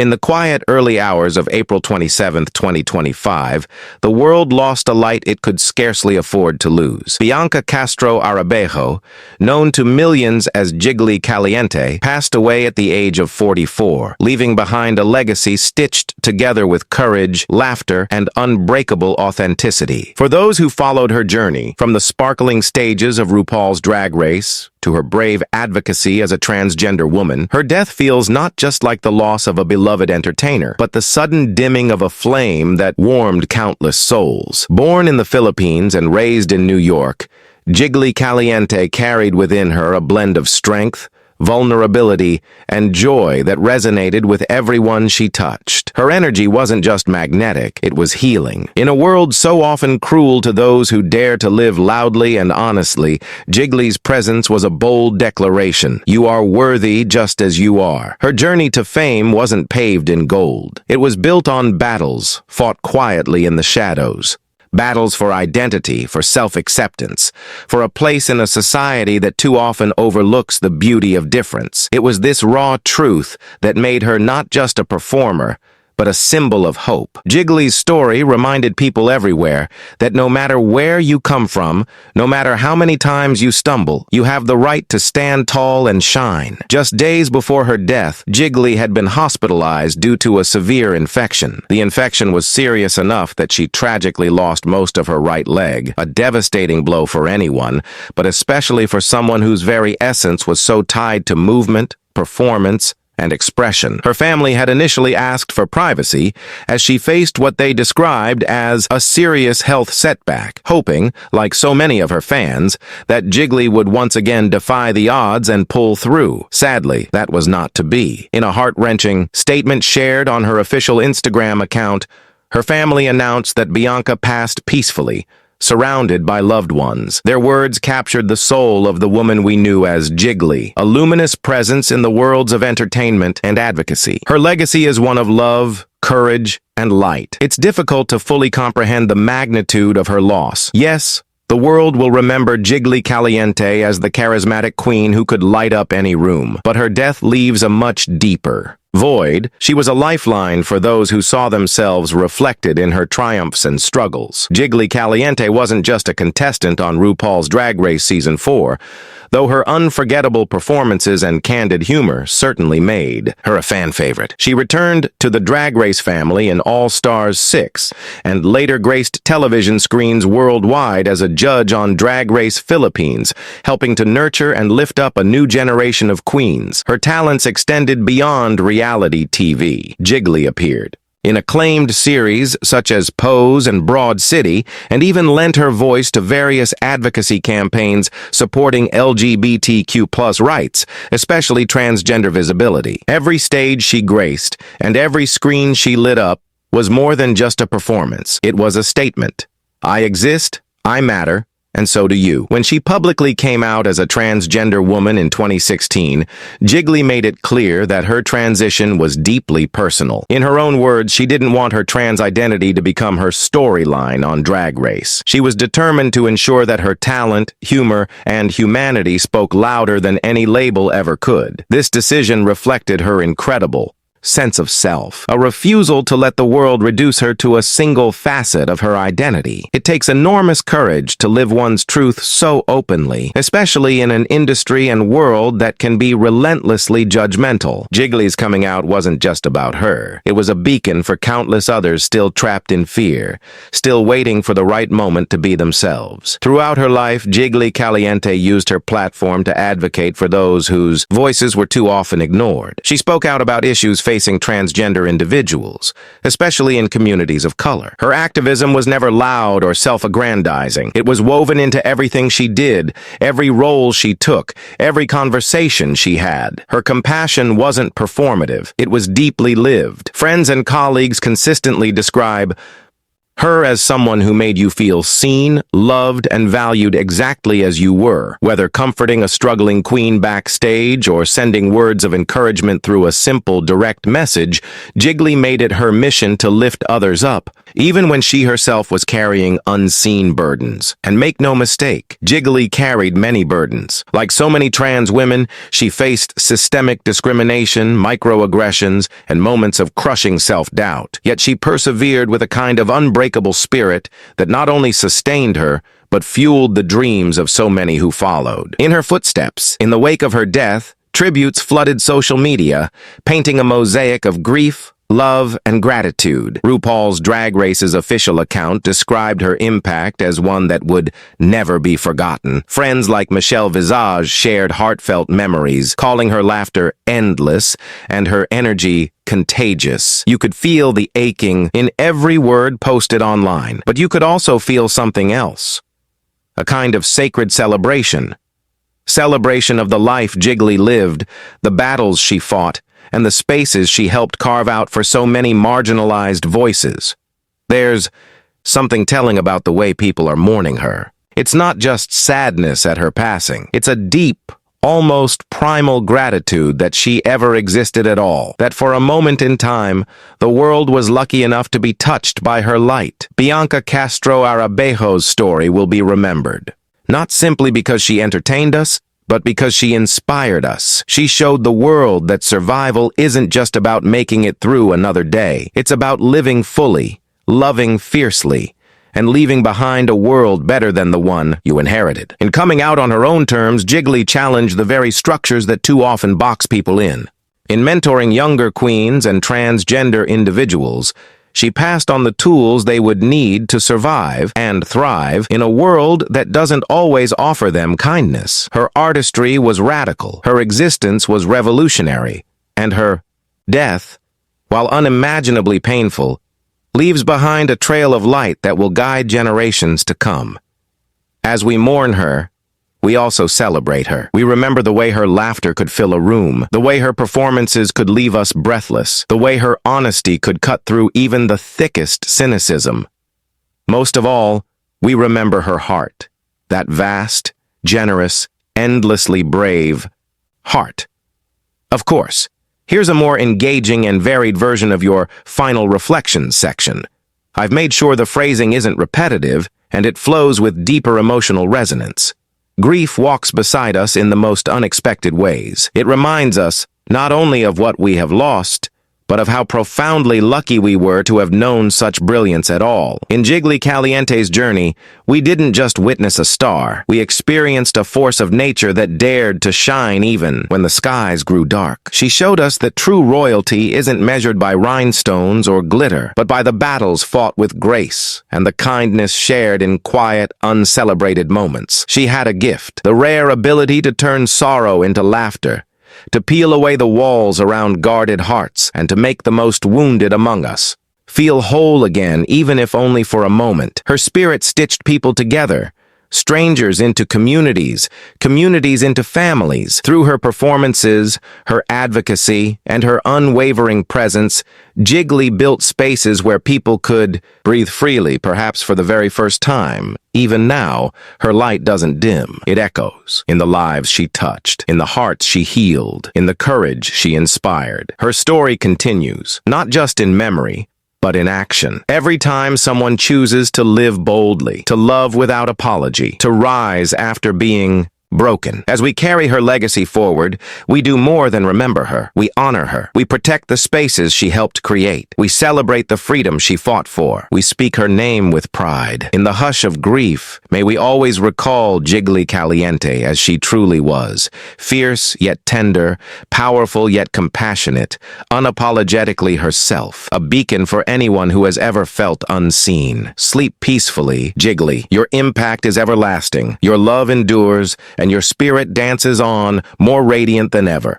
In the quiet early hours of April 27, 2025, the world lost a light it could scarcely afford to lose. Bianca Castro Arabejo, known to millions as Jiggly Caliente, passed away at the age of 44, leaving behind a legacy stitched together with courage, laughter, and unbreakable authenticity. For those who followed her journey, from the sparkling stages of RuPaul's Drag Race to her brave advocacy as a transgender woman, her death feels not just like the loss of a beloved entertainer, but the sudden dimming of a flame that warmed countless souls. Born in the Philippines and raised in New York, Jiggly Caliente carried within her a blend of strength, vulnerability, and joy that resonated with everyone she touched. Her energy wasn't just magnetic, it was healing. In a world so often cruel to those who dare to live loudly and honestly, Jiggly's presence was a bold declaration. You are worthy just as you are. Her journey to fame wasn't paved in gold. It was built on battles, fought quietly in the shadows. Battles for identity, for self-acceptance, for a place in a society that too often overlooks the beauty of difference. It was this raw truth that made her not just a performer, but a symbol of hope. Jiggly's story reminded people everywhere that no matter where you come from, no matter how many times you stumble, you have the right to stand tall and shine. Just days before her death, Jiggly had been hospitalized due to a severe infection. The infection was serious enough that she tragically lost most of her right leg, a devastating blow for anyone, but especially for someone whose very essence was so tied to movement, performance, and expression. Her family had initially asked for privacy as she faced what they described as a serious health setback, hoping, like so many of her fans, that Jiggly would once again defy the odds and pull through. Sadly, that was not to be. In a heart-wrenching statement shared on her official Instagram account, her family announced that Bianca passed peacefully, surrounded by loved ones. Their words captured the soul of the woman we knew as Jiggly, a luminous presence in the worlds of entertainment and advocacy. Her legacy is one of love, courage, and light. It's difficult to fully comprehend the magnitude of her loss. Yes, the world will remember Jiggly Caliente as the charismatic queen who could light up any room, but her death leaves a much deeper void. She was a lifeline for those who saw themselves reflected in her triumphs and struggles. Jiggly Caliente wasn't just a contestant on RuPaul's Drag Race Season 4, though her unforgettable performances and candid humor certainly made her a fan favorite. She returned to the Drag Race family in All Stars 6, and later graced television screens worldwide as a judge on Drag Race Philippines, helping to nurture and lift up a new generation of queens. Her talents extended beyond reality TV. Jiggly appeared in acclaimed series such as Pose and Broad City, and even lent her voice to various advocacy campaigns supporting LGBTQ+ rights, especially transgender visibility. Every stage she graced, and every screen she lit up, was more than just a performance. It was a statement. I exist, I matter, and so do you. When she publicly came out as a transgender woman in 2016, Jiggly made it clear that her transition was deeply personal. In her own words, she didn't want her trans identity to become her storyline on Drag Race. She was determined to ensure that her talent, humor, and humanity spoke louder than any label ever could. This decision reflected her incredible sense of self, a refusal to let the world reduce her to a single facet of her identity. It takes enormous courage to live one's truth so openly, especially in an industry and world that can be relentlessly judgmental. Jiggly's coming out wasn't just about her. It was a beacon for countless others still trapped in fear, still waiting for the right moment to be themselves. Throughout her life, Jiggly Caliente used her platform to advocate for those whose voices were too often ignored. She spoke out about issues facing transgender individuals, especially in communities of color. Her activism was never loud or self-aggrandizing. It was woven into everything she did, every role she took, every conversation she had. Her compassion wasn't performative. It was deeply lived. Friends and colleagues consistently describe Her as someone who made you feel seen, loved, and valued exactly as you were. Whether comforting a struggling queen backstage or sending words of encouragement through a simple, direct message, Jiggly made it her mission to lift others up, even when she herself was carrying unseen burdens. And make no mistake, Jiggly carried many burdens. Like so many trans women, she faced systemic discrimination, microaggressions, and moments of crushing self-doubt. Yet she persevered with a kind of unbreakable spirit that not only sustained her, but fueled the dreams of so many who followed. In her footsteps, in the wake of her death, tributes flooded social media, painting a mosaic of grief, love, and gratitude. RuPaul's Drag Race's official account described her impact as one that would never be forgotten. Friends like Michelle Visage shared heartfelt memories, calling her laughter endless and her energy contagious. You could feel the aching in every word posted online, but you could also feel something else. A kind of sacred celebration. Celebration of the life Jiggly lived, the battles she fought, and the spaces she helped carve out for so many marginalized voices. There's something telling about the way people are mourning her. It's not just sadness at her passing. It's a deep, almost primal gratitude that she ever existed at all, that for a moment in time, the world was lucky enough to be touched by her light. Bianca Castro Arabejo's story will be remembered, not simply because she entertained us, but because she inspired us. She showed the world that survival isn't just about making it through another day. It's about living fully, loving fiercely, and leaving behind a world better than the one you inherited. In coming out on her own terms, Jiggly challenged the very structures that too often box people in. In mentoring younger queens and transgender individuals, she passed on the tools they would need to survive and thrive in a world that doesn't always offer them kindness. Her artistry was radical, her existence was revolutionary, and her death, while unimaginably painful, leaves behind a trail of light that will guide generations to come. As we mourn her, we also celebrate her. We remember the way her laughter could fill a room, the way her performances could leave us breathless, the way her honesty could cut through even the thickest cynicism. Most of all, we remember her heart, that vast, generous, endlessly brave heart. Of course, here's a more engaging and varied version of your final reflections section. I've made sure the phrasing isn't repetitive, and it flows with deeper emotional resonance. Grief walks beside us in the most unexpected ways. It reminds us not only of what we have lost, but of how profoundly lucky we were to have known such brilliance at all. In Jiggly Caliente's journey, we didn't just witness a star. We experienced a force of nature that dared to shine even when the skies grew dark. She showed us that true royalty isn't measured by rhinestones or glitter, but by the battles fought with grace and the kindness shared in quiet, uncelebrated moments. She had a gift, the rare ability to turn sorrow into laughter, to peel away the walls around guarded hearts, and to make the most wounded among us feel whole again, even if only for a moment. Her spirit stitched people together, strangers into communities, communities into families. Through her performances, her advocacy, and her unwavering presence, Jiggly built spaces where people could breathe freely, perhaps for the very first time. Even now, her light doesn't dim. It echoes in the lives she touched, in the hearts she healed, in the courage she inspired. Her story continues, not just in memory, but in action. Every time someone chooses to live boldly, to love without apology, to rise after being broken. As we carry her legacy forward, we do more than remember her. We honor her. We protect the spaces she helped create. We celebrate the freedom she fought for. We speak her name with pride. In the hush of grief, may we always recall Jiggly Caliente as she truly was. Fierce yet tender, powerful yet compassionate, unapologetically herself. A beacon for anyone who has ever felt unseen. Sleep peacefully, Jiggly. Your impact is everlasting. Your love endures, and your spirit dances on, more radiant than ever.